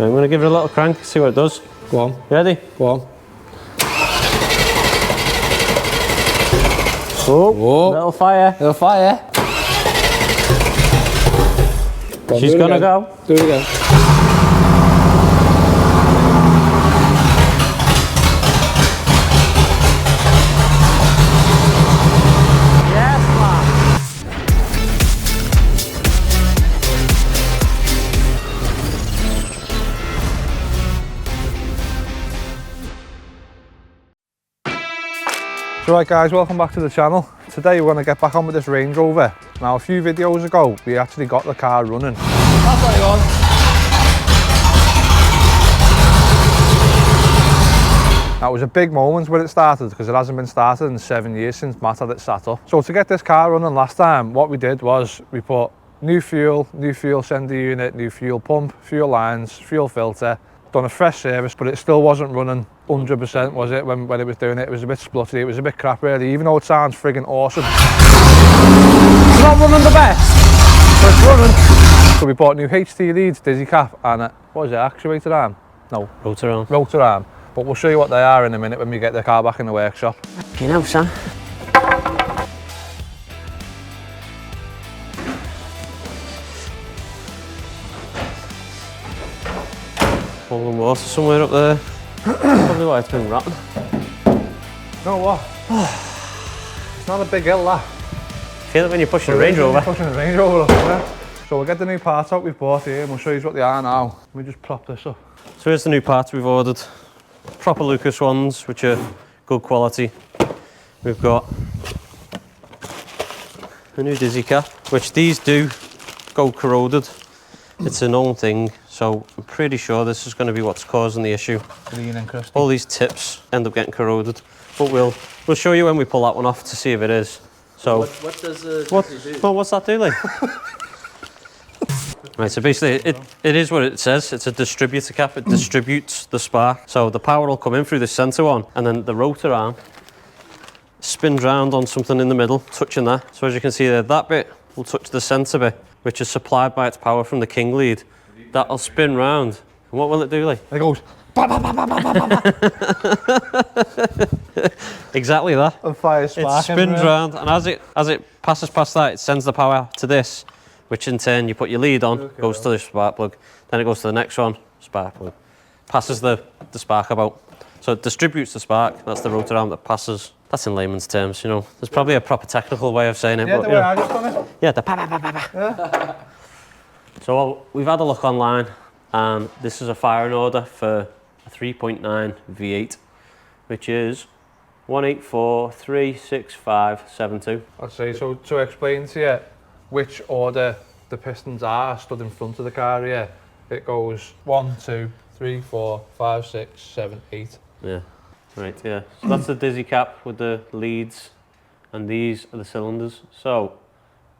I'm going to give it a little crank, see what it does. Go on. You ready? Go on. Oh, whoa. Little fire. Little fire. She's going to go. Do it again. So right guys, welcome back to the channel. Today we're going to get back on with this Range Rover. Now a few videos ago we actually got the car running. That's what it was. Now it was a big moment when it started because it hasn't been started in 7 years since Matt had it sat up. So to get this car running last time, what we did was we put new fuel sender unit, new fuel pump, fuel lines, fuel filter, done a fresh service, but it still wasn't running 100%, was it, when it was doing it? It was a bit spluttery, it was a bit crap really, even though it sounds friggin' awesome. It's not running the best, but it's running. So we bought new HT leads, dizzy cap, and what is it, actuator arm? No. Rotor arm. Rotor arm. But we'll show you what they are in a minute when we get the car back in the workshop. You know, Sam. Falling water somewhere up there. Probably why it's been rotten. You know what? It's not a big hill, that. Feel it when you're pushing a Range Rover. Pushing a Range Rover up there. So we'll get the new parts out we've bought here and we'll show you what they are now. Let me just prop this up. So here's the new parts we've ordered. Proper Lucas ones, which are good quality. We've got a new dizzy cap, which these do go corroded. It's a known thing, so I'm pretty sure this is going to be what's causing the issue. Clean and crusty. All these tips end up getting corroded, but we'll show you when we pull that one off to see if it is. So what does do? Well, what's that do, like? Right, so basically it is what it says. It's a distributor cap. It distributes the spark. So the power will come in through the centre one, and then the rotor arm spins round on something in the middle, touching that. So as you can see there, that bit will touch the centre bit, which is supplied by its power from the King lead. That'll spin round. And what will it do, like? It goes... Exactly that. And fire spark. It spins round, and as it passes past that, it sends the power to this, which in turn you put your lead on, goes to the spark plug, then it goes to the next one, spark plug. Passes the spark about. So it distributes the spark, that's the rotor arm that passes. That's in layman's terms, you know. There's probably a proper technical way of saying it. Yeah, but, the way I just done it. Yeah, the pa-pa-pa-pa-pa. Yeah. So we've had a look online, and this is a firing order for a 3.9 V8, which is 184366572. I'd say, so to explain to you which order the pistons are stood in front of the car here, it goes 1, 2, 3, 4, 5, 6, 7, 8. Yeah, right, yeah. So that's the dizzy cap with the leads, and these are the cylinders. So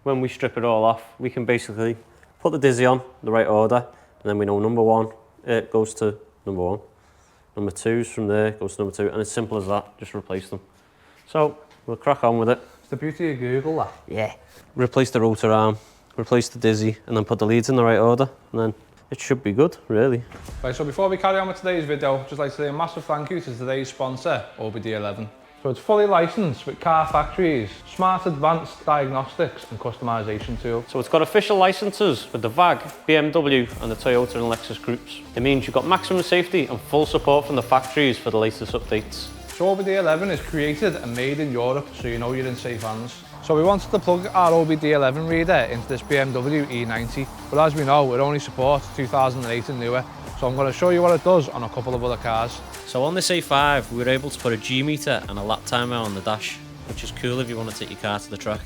when we strip it all off, we can basically put the dizzy on the right order, and then we know number one, it goes to number one. Number two's from there, goes to number two, and it's simple as that, just replace them. So we'll crack on with it. It's the beauty of Google, that. Yeah. Replace the rotor arm, replace the dizzy, and then put the leads in the right order, and then it should be good, really. Right, so before we carry on with today's video, I'd just like to say a massive thank you to today's sponsor, OBD11. So it's fully licensed with car factories, smart advanced diagnostics and customization tools. So it's got official licenses with the VAG, BMW and the Toyota and Lexus groups. It means you've got maximum safety and full support from the factories for the latest updates. So OBD11 is created and made in Europe, so you know you're in safe hands. So we wanted to plug our OBD11 reader into this BMW E90, but as we know, it only supports 2008 and newer. So I'm going to show you what it does on a couple of other cars. So on this A5, we were able to put a G meter and a lap timer on the dash, which is cool if you want to take your car to the track.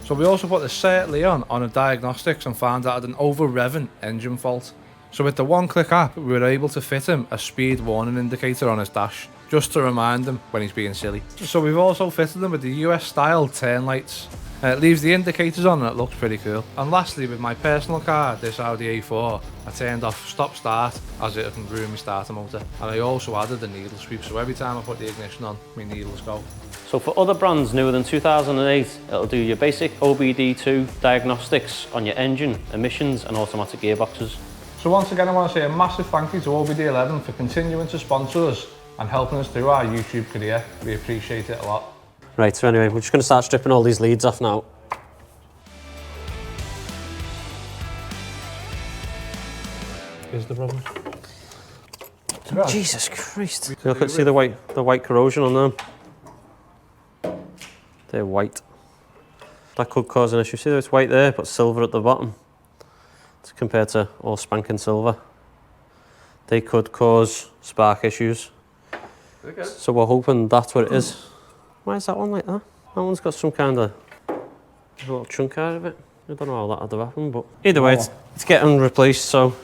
So we also put the Cert Leon on a diagnostics and found out an over-revving engine fault. So with the one-click app, we were able to fit him a speed warning indicator on his dash, just to remind him when he's being silly. So we've also fitted them with the US-style turn lights. It leaves the indicators on and it looks pretty cool. And lastly, with my personal car, this Audi A4, I turned off stop start as it can ruin my starter motor. And I also added a needle sweep, so every time I put the ignition on, my needles go. So for other brands newer than 2008, it'll do your basic OBD2 diagnostics on your engine, emissions and automatic gearboxes. So once again, I want to say a massive thank you to OBD11 for continuing to sponsor us and helping us through our YouTube career. We appreciate it a lot. Right, so anyway, we're just going to start stripping all these leads off now. Here's the problem. Jesus Christ. So you can see the white corrosion on them. They're white. That could cause an issue. See, it's white there, but silver at the bottom. It's compared to all spanking silver. They could cause spark issues. Okay. So we're hoping that's what it is. Why is that one like that? That one's got some kind of little chunk out of it. I don't know how that had to happen, but either way, it's getting replaced, so.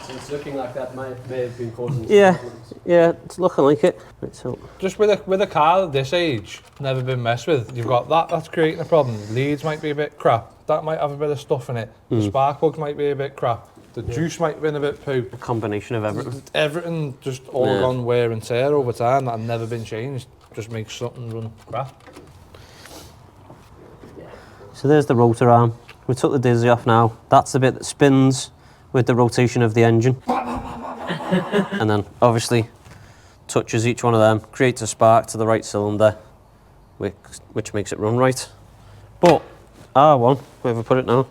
So it's looking like that may have been causing Yeah, yeah, it's looking like it. Right, so. Just with a car at this age, never been messed with, you've got that's creating a problem. The leads might be a bit crap. That might have a bit of stuff in it. The spark plugs might be a bit crap. The juice might have been a bit poo. A combination of everything. Everything just all gone wear and tear over time that had never been changed. Just makes something run crap. So there's the rotor arm. We took the dizzy off now. That's the bit that spins with the rotation of the engine. And then obviously touches each one of them, creates a spark to the right cylinder, which makes it run right. But R1, where have we put it now?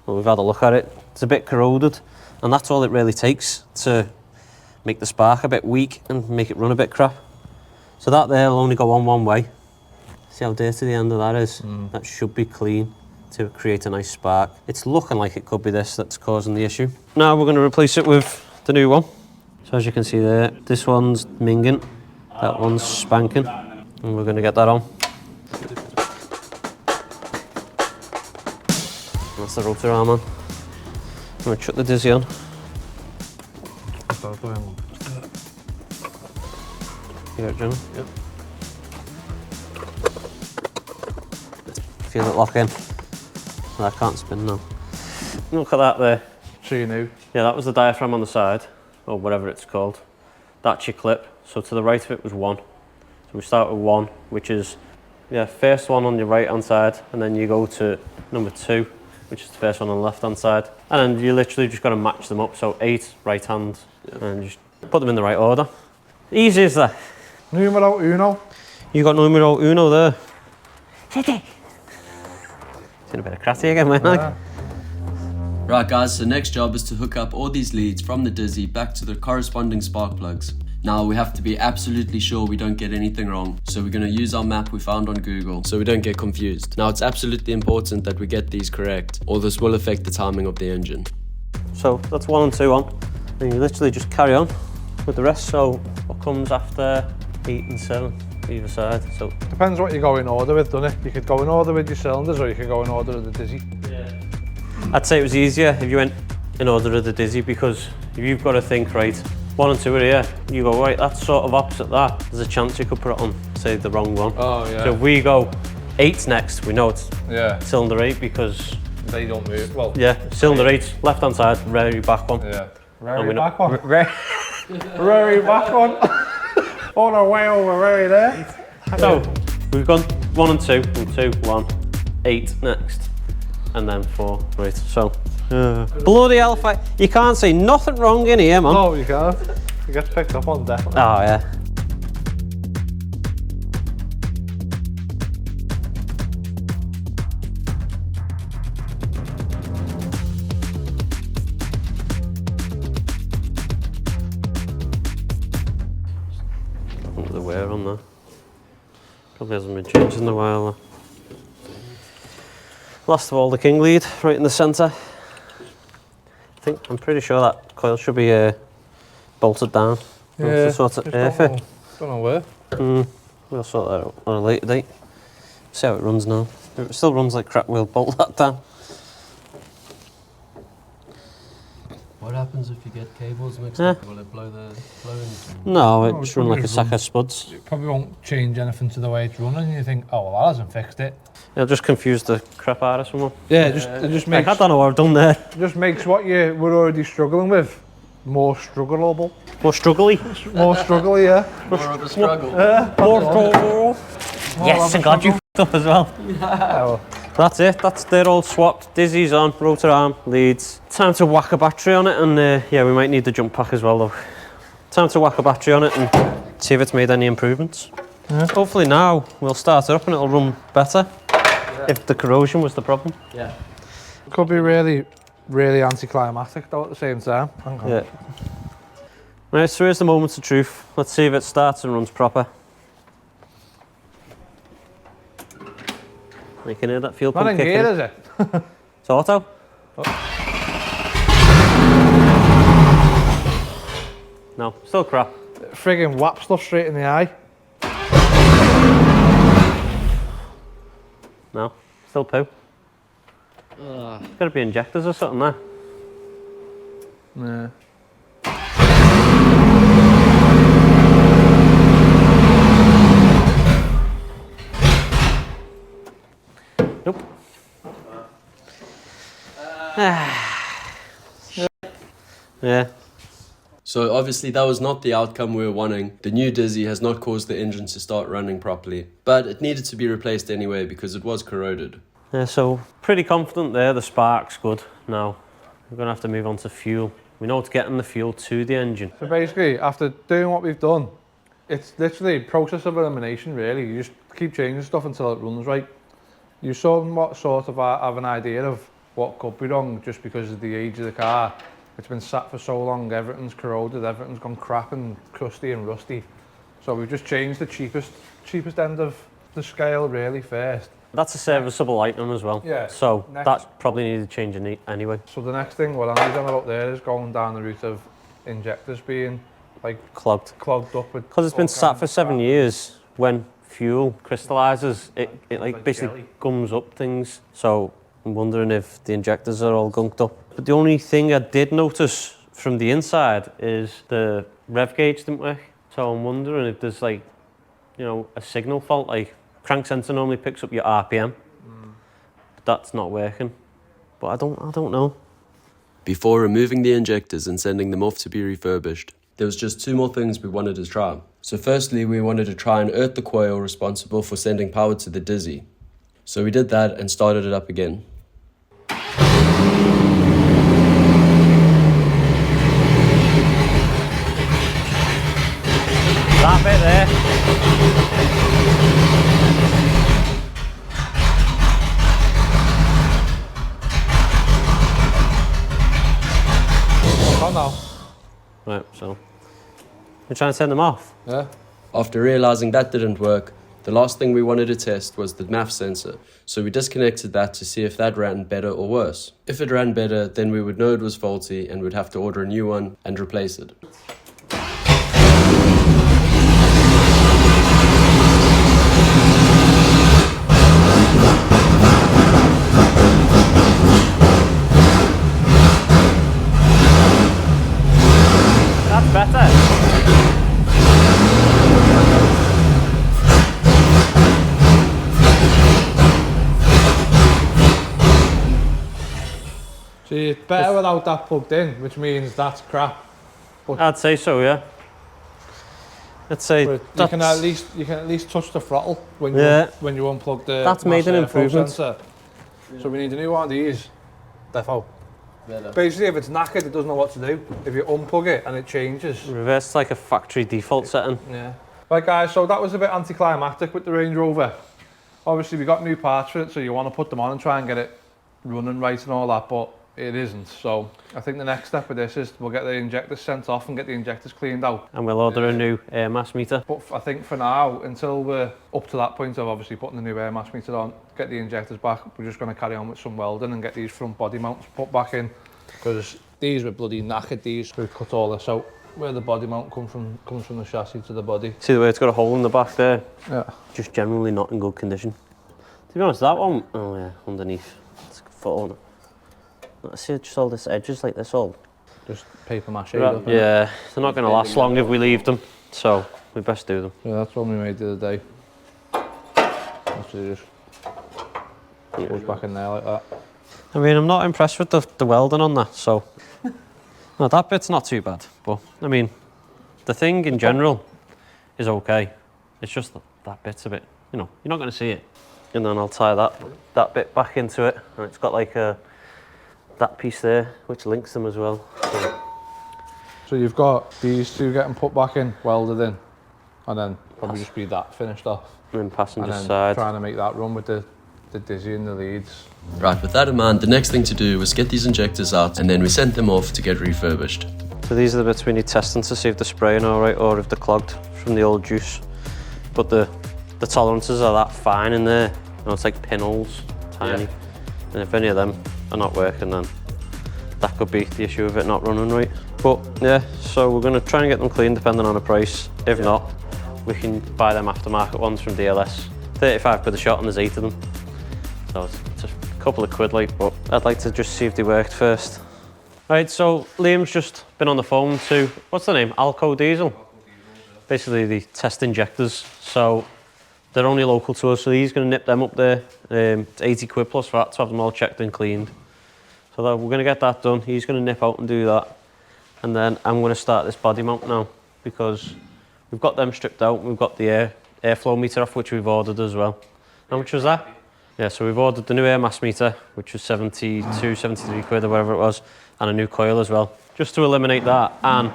Well, we've had a look at it. It's a bit corroded, and that's all it really takes to make the spark a bit weak and make it run a bit crap. So that there will only go on one way. See how dirty the end of that is? That should be clean to create a nice spark. It's looking like it could be this that's causing the issue. Now we're going to replace it with the new one. So as you can see there, this one's minging, that one's spanking, and we're going to get that on. That's the rotor arm on. I'm going to chuck the dizzy on. You got it, Jimmy? Yep. Feel it lock in. Well, I can't spin now. Look at that there. So you knew. Yeah, that was the diaphragm on the side, or whatever it's called. That's your clip. So to the right of it was 1. So we start with 1, which is, first one on your right hand side, and then you go to number 2, which is the first one on the left hand side. And then you literally just got to match them up. So 8 right hand, and just put them in the right order. Easy as that. Numero uno. You got numero uno there. It's in a bit of cratty again, man. Yeah. Right guys, so next job is to hook up all these leads from the dizzy back to their corresponding spark plugs. Now we have to be absolutely sure we don't get anything wrong, so we're going to use our map we found on Google so we don't get confused. Now it's absolutely important that we get these correct, or this will affect the timing of the engine. So that's 1 and 2 on, and you literally just carry on with the rest. So what comes after 8 and 7 either side? So Depends what you go in order with, doesn't it? You could go in order with your cylinders, or you could go in order with the dizzy. I'd say it was easier if you went in order of the dizzy, because if you've got to think, right, 1 and 2 are here, you go, right, that's sort of opposite that. There's a chance you could put it on, say, the wrong one. Oh, yeah. So if we go 8's next, we know it's cylinder 8 because... They don't move. Well, cylinder 8, left hand side, very back one. Yeah. And we Very know- back one. Very back one. On our way over, very there. So we've gone 1 and 2, and 2, 1, 8 next, and then 4. Right, so bloody hell, you can't see nothing wrong in here, man. No, you can't. You get picked up on, definitely. Oh yeah. Look at the wear on there. Probably hasn't been changed in a while. Last of all, the king lead right in the centre. I'm pretty sure that coil should be bolted down. Yeah, To sort of air fit. Don't know where. We'll sort that out on a later date. See how it runs now. If it still runs like crap, we'll bolt that down. What happens if you get cables mixed up? Will it blow anything? No, it No, just it's run like probably a sack of spuds. It probably won't change anything to the way it's running. You think, oh, well, that hasn't fixed it. It'll just confuse the crap out of someone. Yeah, it just Like, makes I don't know what I've done there. just makes what you were already struggling with more struggleable. More struggly. More struggly, yeah. More of a struggle. More struggle. Yes, and God, you f***ed up as well. Yeah, well, that's it. They're all swapped. Dizzy's on, rotor arm, leads. Time to whack a battery on it, and yeah, we might need the jump pack as well though. Time to whack a battery on it and see if it's made any improvements. Yeah. Hopefully now we'll start it up and it'll run better. Yeah. If the corrosion was the problem. Yeah. Could be really, really anticlimactic though at the same time. Yeah. Right, so here's the moments of truth. Let's see if it starts and runs proper. You can hear that fuel pump kicking. Not in gear, is it? It's auto. Oh. No, still crap. Friggin' whap stuff straight in the eye. No, still poo. Gotta be injectors or something there. Yeah. Nope. Yeah. So obviously that was not the outcome we were wanting. The new Dizzy has not caused the engine to start running properly, but it needed to be replaced anyway because it was corroded. Yeah, so pretty confident there, the spark's good. Now we're gonna have to move on to fuel. We know it's getting the fuel to the engine. So basically, after doing what we've done, it's literally process of elimination really. You just keep changing stuff until it runs right. You somewhat sort of have an idea of what could be wrong just because of the age of the car. It's been sat for so long, everything's corroded, everything's gone crap and crusty and rusty. So we've just changed the cheapest end of the scale really first. That's a serviceable item as well. Yeah. So that probably needed changing anyway. So the next thing, what I'm about there is going down the route of injectors being like clogged up with. Because it's been sat for 7 years. When fuel crystallizes, it like basically gums up things. So I'm wondering if the injectors are all gunked up. But the only thing I did notice from the inside is the rev gauge didn't work. So I'm wondering if there's like, you know, a signal fault. Like crank sensor normally picks up your RPM, but that's not working. But I don't know. Before removing the injectors and sending them off to be refurbished, there was just 2 more things we wanted to try. So firstly, we wanted to try and earth the coil responsible for sending power to the Dizzy. So we did that and started it up again. That bit there. Oh no. Right, so we're trying to turn them off. Yeah. After realizing that didn't work, the last thing we wanted to test was the MAF sensor, so we disconnected that to see if that ran better or worse. If it ran better, then we would know it was faulty and would have to order a new one and replace it. That's better. See, it's better without that plugged in, which means that's crap. But I'd say so, yeah. I'd say you can at least touch the throttle when you unplug the. That's made an improvement. Sensor. Yeah. So we need a new one of these. Defo. Basically, if it's knackered, it doesn't know what to do. If you unplug it and it changes. Reverse, it's like a factory default setting. Yeah. Right, guys. So that was a bit anticlimactic with the Range Rover. Obviously, we got new parts for it, so you want to put them on and try and get it running right and all that, but it isn't. So I think the next step with this is we'll get the injectors sent off and get the injectors cleaned out. And we'll order a new air mass meter. But I think for now, until we're up to that point of obviously putting the new air mass meter on, get the injectors back, we're just going to carry on with some welding and get these front body mounts put back in, because these were bloody knackered. These, we cut all this out where the body mount comes from the chassis to the body. See the way it's got a hole in the back there? Yeah. Just generally not in good condition. To be honest, that one, oh yeah, underneath, it's falling. Let's see, just all this edges like this all. Just paper mache. Right. Yeah, they're not going to last long if we leave them, so we best do them. Yeah, that's one we made the other day. Actually, just goes back in there like that. I mean, I'm not impressed with the welding on that, so. No, that bit's not too bad, but I mean, the thing in general is okay. It's just that bit's a bit, you know, you're not going to see it. and then I'll tie that bit back into it, and it's got like that piece there which links them as well. So you've got these two getting put back in, welded in, and then probably just be that finished off. And then passenger and then side. trying to make that run with the dizzy and the leads. Right, with that in mind, the next thing to do was get these injectors out, and then we sent them off to get refurbished. So these are the bits we need testing to see if they're spraying all right or if they're clogged from the old juice. But the tolerances are that fine in there. You know, it's like pinholes, tiny. Yeah. And if any of them are not working, then that could be the issue of it not running right. But yeah, so we're going to try and get them clean depending on the price. If not, we can buy them aftermarket ones from DLS. 35 quid a shot and there's 8 of them. So it's a couple of quid like, but I'd like to just see if they worked first. Right, so Liam's just been on the phone to, what's the name? Alco Diesel? Basically they test injectors. So they're only local to us, so he's going to nip them up there. It's 80 quid plus that to have them all checked and cleaned. So we're going to get that done. He's going to nip out and do that. And then I'm going to start this body mount now because we've got them stripped out. We've got the airflow meter off, which we've ordered as well. How much was that? Yeah, so we've ordered the new air mass meter, which was 72, 73 quid or whatever it was, and a new coil as well, just to eliminate that. And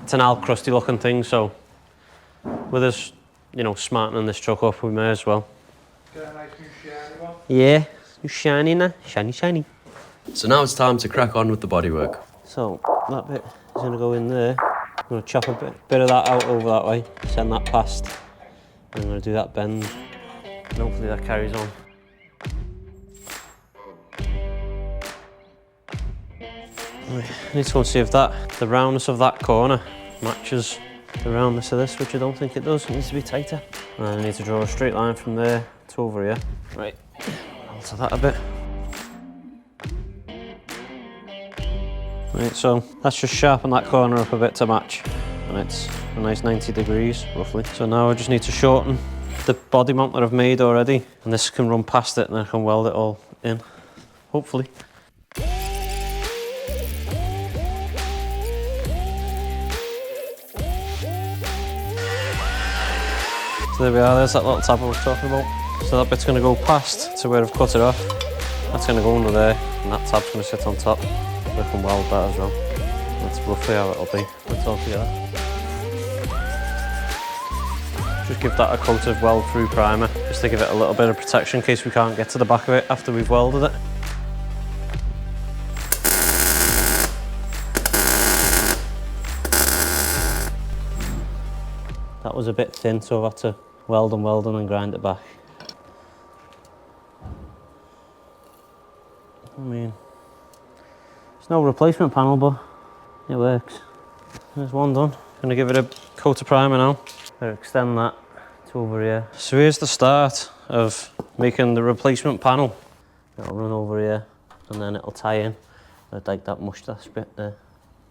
it's an old crusty looking thing, so with us, you know, smartening this truck up, we may as well. Get a nice new shiny one? Yeah, new shiny now, shiny, shiny. So now it's time to crack on with the bodywork. So that bit is going to go in there. I'm going to chop a bit of that out over that way, send that past. I'm going to do that bend, and hopefully that carries on. Right, I need to go and see if the roundness of that corner matches the roundness of this, which I don't think it does. It needs to be tighter. And I need to draw a straight line from there to over here. Right, alter that a bit. Right, so that's just sharpen that corner up a bit to match. And it's a nice 90 degrees, roughly. So now I just need to shorten the body mount that I've made already. And this can run past it and I can weld it all in, hopefully. So there we are, there's that little tab I was talking about. So that bit's going to go past to where I've cut it off. That's going to go under there, and that tab's going to sit on top. So I can weld that as well. That's roughly how it'll be, it's all together. Just give that a coat of weld through primer, just to give it a little bit of protection in case we can't get to the back of it after we've welded it. That was a bit thin, so I've had to weld and grind it back. I mean, it's no replacement panel, but it works. There's one done. Gonna give it a coat of primer now. I'll extend that to over here. So here's the start of making the replacement panel. It'll run over here, and then it'll tie in. I'd like that mustache bit there.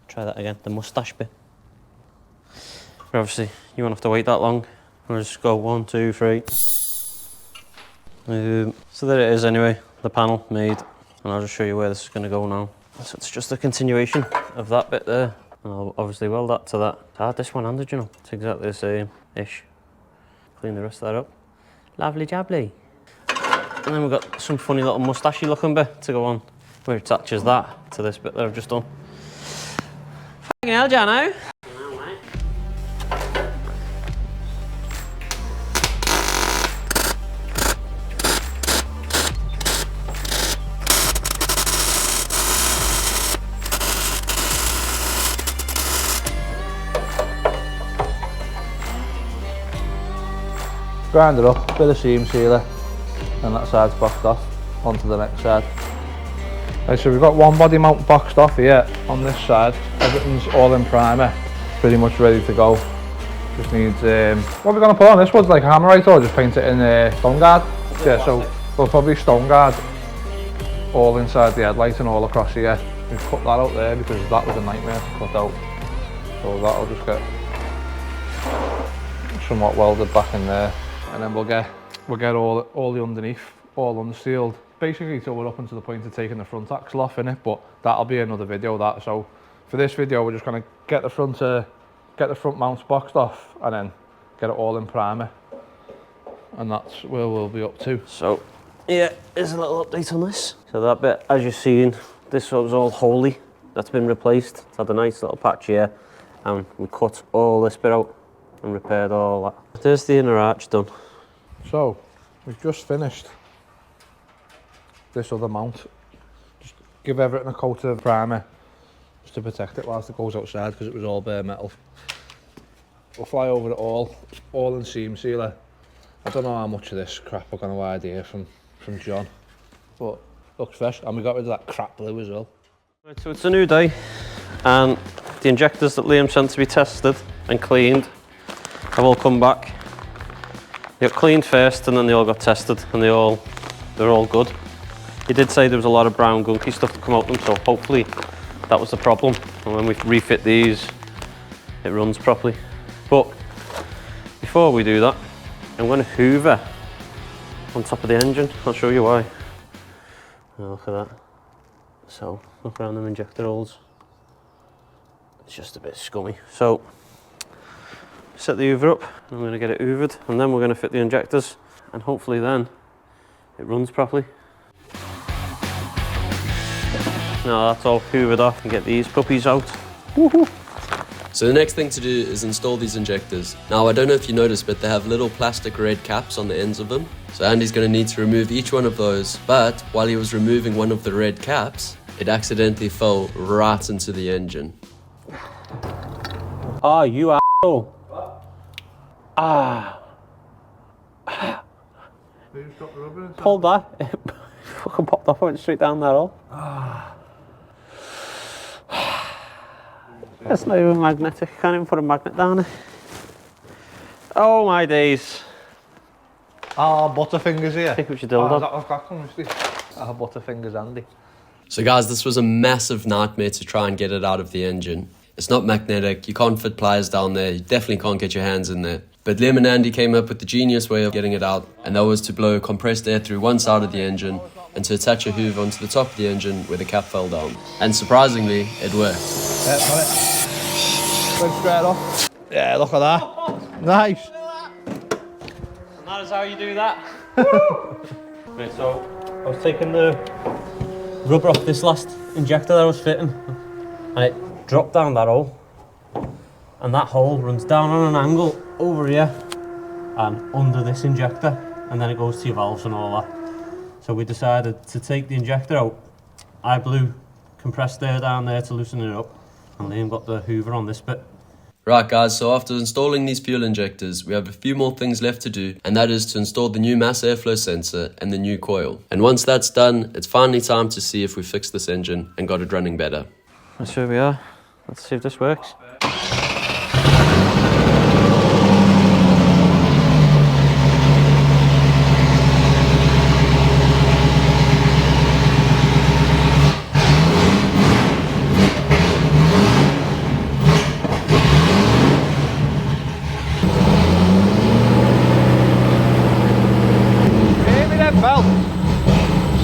Try that again, the mustache bit. But obviously, you won't have to wait that long. We'll just go 1, 2, 3. So there it is anyway, the panel made. And I'll just show you where this is going to go now. So it's just a continuation of that bit there. And I'll obviously weld that to that. It's hard this one-handed, you know. It's exactly the same-ish. Clean the rest of that up. Lovely jubbly. And then we've got some funny little mustachy looking bit to go on, where it attaches that to this bit that I've just done. Fucking hell, Jano. Grind it up, bit of seam sealer, and that side's boxed off onto the next side. Right, so we've got one body mount boxed off here on this side. Everything's all in primer, pretty much ready to go. Just needs, what are we going to put on? This one's like hammerite, or just paint it in stone guard? Yeah, so we'll probably stone guard all inside the headlight and all across here. We've cut that out there because that was a nightmare to cut out. So that'll just get somewhat welded back in there. And then we'll get all the underneath, all undersealed, basically till we're up until the point of taking the front axle off in it. But that'll be another video. So for this video, we're just going to get the front mounts boxed off and then get it all in primer, and that's where we'll be up to. So, yeah, here's a little update on this. So that bit, as you've seen, this was all holy. That's been replaced. It's had a nice little patch here, and we cut all this bit out and repaired all that. There's the inner arch done. So, we've just finished this other mount. Just give everything a coat of primer, just to protect it whilst it goes outside, because it was all bare metal. We'll fly over it all in seam sealer. I don't know how much of this crap we're going to idea from John, but looks fresh, and we got rid of that crap blue as well. Right, so it's a new day, and the injectors that Liam sent to be tested and cleaned have all come back. They got cleaned first, and then they all got tested, and they're all good. He did say there was a lot of brown gunky stuff to come out them, so hopefully that was the problem. And when we refit these, it runs properly. But before we do that, I'm going to hoover on top of the engine. I'll show you why. Oh, look at that. So, look around them injector holes. It's just a bit scummy. So, set the hoover up. I'm going to get it hoovered, and then we're going to fit the injectors, and hopefully then it runs properly. Now that's all hoovered off, and get these puppies out. Woohoo! So the next thing to do is install these injectors. Now I don't know if you noticed, but they have little plastic red caps on the ends of them. So Andy's going to need to remove each one of those, but while he was removing one of the red caps, it accidentally fell right into the engine. Ah, you asshole. Ah. Hold that. It fucking popped off, I went straight down that hole. That's not even magnetic, can't even put a magnet down it. Oh my days. Ah, Butterfingers here. Pick up your dildo. Butterfingers Andy. So guys, this was a massive nightmare to try and get it out of the engine. It's not magnetic, you can't fit pliers down there, you definitely can't get your hands in there. But Liam and Andy came up with the genius way of getting it out, and that was to blow compressed air through one side of the engine and to attach a hoover onto the top of the engine where the cap fell down. And surprisingly, it worked. Yeah, got it. Went straight off. Yeah, look at that. Nice. And that is how you do that. Right, so I was taking the rubber off this last injector that I was fitting, and it dropped down that hole. And that hole runs down on an angle over here and under this injector, and then it goes to your valves and all that. So we decided to take the injector out. I blew compressed air down there to loosen it up, and Liam got the hoover on this bit. Right guys, so after installing these fuel injectors, we have a few more things left to do, and that is to install the new mass airflow sensor and the new coil. And once that's done, it's finally time to see if we fixed this engine and got it running better. That's where we are. Let's see if this works.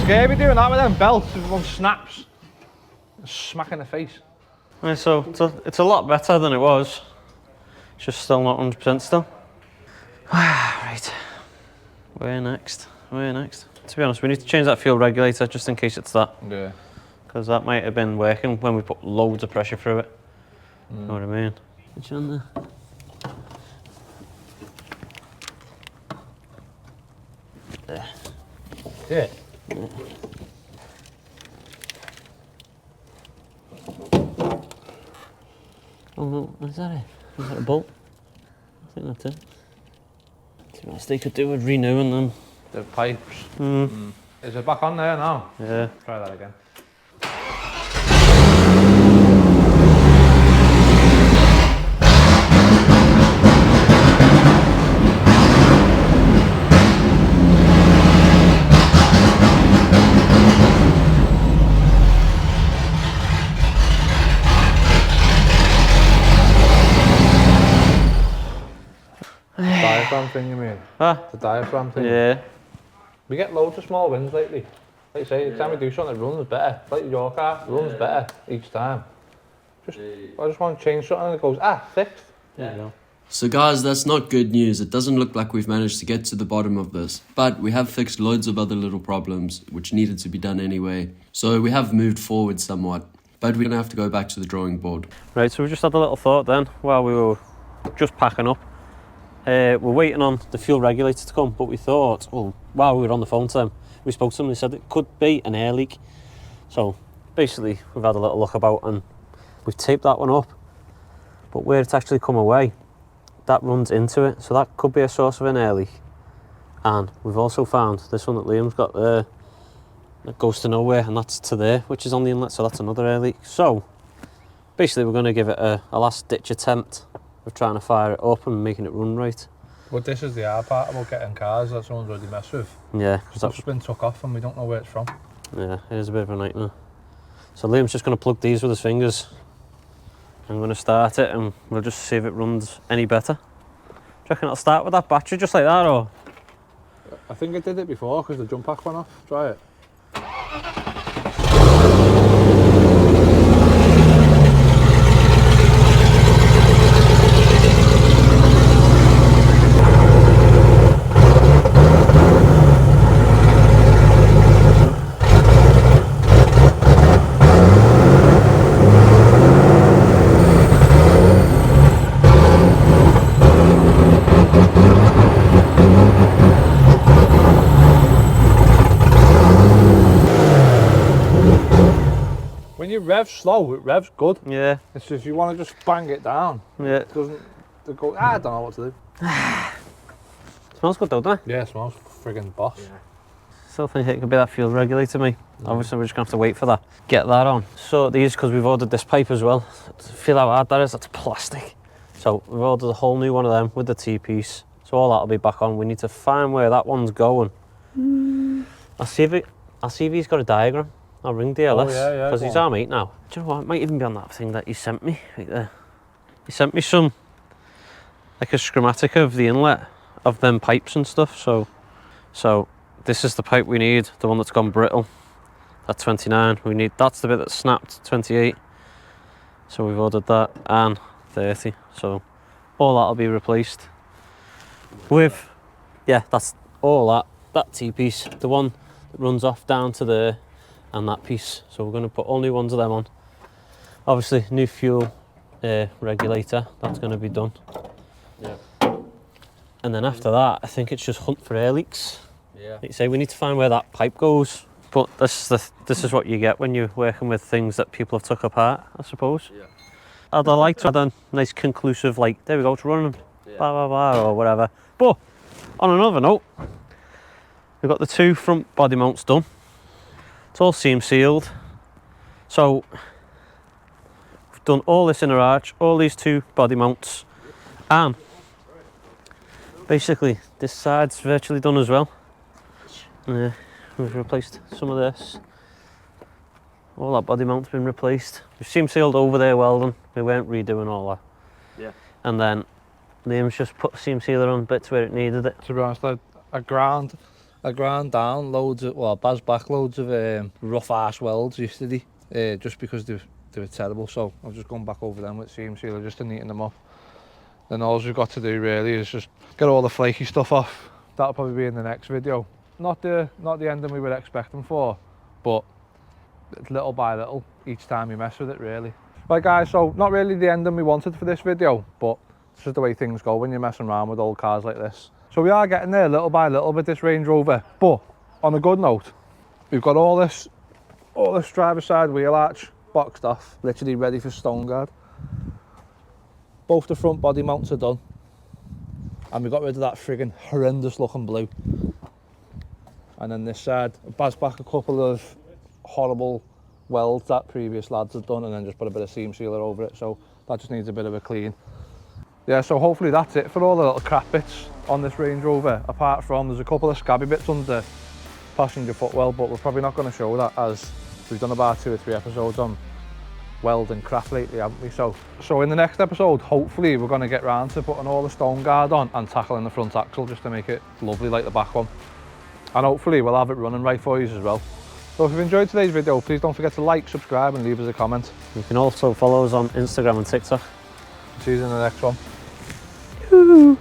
Scary me doing that with them belts, if one snaps. Smack in the face. Right, so it's a lot better than it was. It's just still not 100% still. Right, where next? Where next? To be honest, we need to change that fuel regulator just in case it's that. Yeah. Because that might have been working when we put loads of pressure through it. You know what I mean? Which one there? There. Yeah. Yeah. Oh no, is that it? Is that a bolt? I think that's it. To be honest, they could do with renewing them. The pipes. Mm. Is it back on there now? Yeah. Try that again. Diaphragm thing, you mean? Ah. The diaphragm thing? Yeah. We get loads of small wins lately. Like you say, every time we do something, it runs better. Like your car, it runs better each time. I just want to change something and it goes, fixed. There you go. So guys, that's not good news. It doesn't look like we've managed to get to the bottom of this. But we have fixed loads of other little problems which needed to be done anyway. So we have moved forward somewhat. But we're going to have to go back to the drawing board. Right, so we just had a little thought then while we were just packing up. We're waiting on the fuel regulator to come, but we thought, well, while we were on the phone to them, we spoke to them and they said it could be an air leak. So basically we've had a little look about and we've taped that one up, but where it's actually come away, that runs into it, so that could be a source of an air leak. And we've also found this one that Liam's got there that goes to nowhere, and that's to there, which is on the inlet, so that's another air leak. So basically we're going to give it a last ditch attempt of trying to fire it up and making it run right. But this is the hard part about getting cars that someone's already messed with. Yeah, Stuff's been took off and we don't know where it's from. Yeah, it is a bit of a nightmare. So Liam's just going to plug these with his fingers. I'm going to start it and we'll just see if it runs any better. Do you reckon it'll start with that battery just like that, or? I think it did it before because the jump pack went off. Try it. When you rev slow, it revs good. Yeah. It's if you want to just bang it down, Yeah. it doesn't go, I don't know what to do. Smells good though, doesn't it? Yeah, it smells friggin' boss. Yeah. Still think it could be that fuel regulator, mate. Obviously we're just going to have to wait for that. Get that on. So these, because we've ordered this pipe as well. Feel how hard that is, that's plastic. So we've ordered a whole new one of them with the T-piece. So all that'll be back on. We need to find where that one's going. I'll see if he's got a diagram. I'll ring DLS, because he's our mate now. Do you know what, it might even be on that thing that he sent me, right there. He sent me some, like a schematic of the inlet of them pipes and stuff. So this is the pipe we need, the one that's gone brittle. That's 29, that's the bit that snapped, 28. So we've ordered that, and 30. So all that'll be replaced with, yeah, that's all that T-piece, the one that runs off down to there, and that piece. So we're going to put all new ones of them on. Obviously new fuel regulator, that's going to be done. Yeah. And then after that, I think it's just hunt for air leaks. Yeah. Like you say, we need to find where that pipe goes. But this is what you get when you're working with things that people have took apart, I suppose. Yeah. I'd like to have a nice conclusive, like, there we go, it's running, blah, blah, blah, or whatever. But on another note, we've got the 2 front body mounts done. It's all seam sealed. So we've done all this inner arch, all these 2 body mounts, and basically this side's virtually done as well. Yeah, we've replaced some of this. All that body mount's been replaced. We've seam sealed over there welding. We weren't redoing all that. Yeah. And then Liam's just put seam sealer on bits where it needed it. To be honest, I ground down loads of, well, Baz back loads of rough ass welds yesterday, just because they were terrible. So I've just gone back over them with seam sealer just to neaten them up. Then all we've got to do really is just get all the flaky stuff off. That'll probably be in the next video. Not the ending we were expecting for, but little by little each time you mess with it really. Right guys, so not really the ending we wanted for this video, but this is the way things go when you're messing around with old cars like this. So we are getting there little by little with this Range Rover, but on a good note, we've got all this driver's side wheel arch boxed off, literally ready for stone guard. Both the front body mounts are done, and we got rid of that friggin' horrendous looking blue. And then this side, I buzzed back a couple of horrible welds that previous lads had done, and then just put a bit of seam sealer over it, so that just needs a bit of a clean. Yeah, so hopefully that's it for all the little crap bits on this Range Rover, apart from there's a couple of scabby bits under passenger footwell, but we're probably not going to show that as we've done about 2 or 3 episodes on welding crap lately, haven't we? So in the next episode, hopefully we're going to get round to putting all the stone guard on and tackling the front axle just to make it lovely like the back one. And hopefully we'll have it running right for you as well. So if you've enjoyed today's video, please don't forget to like, subscribe and leave us a comment. You can also follow us on Instagram and TikTok. See you in the next one. Woo.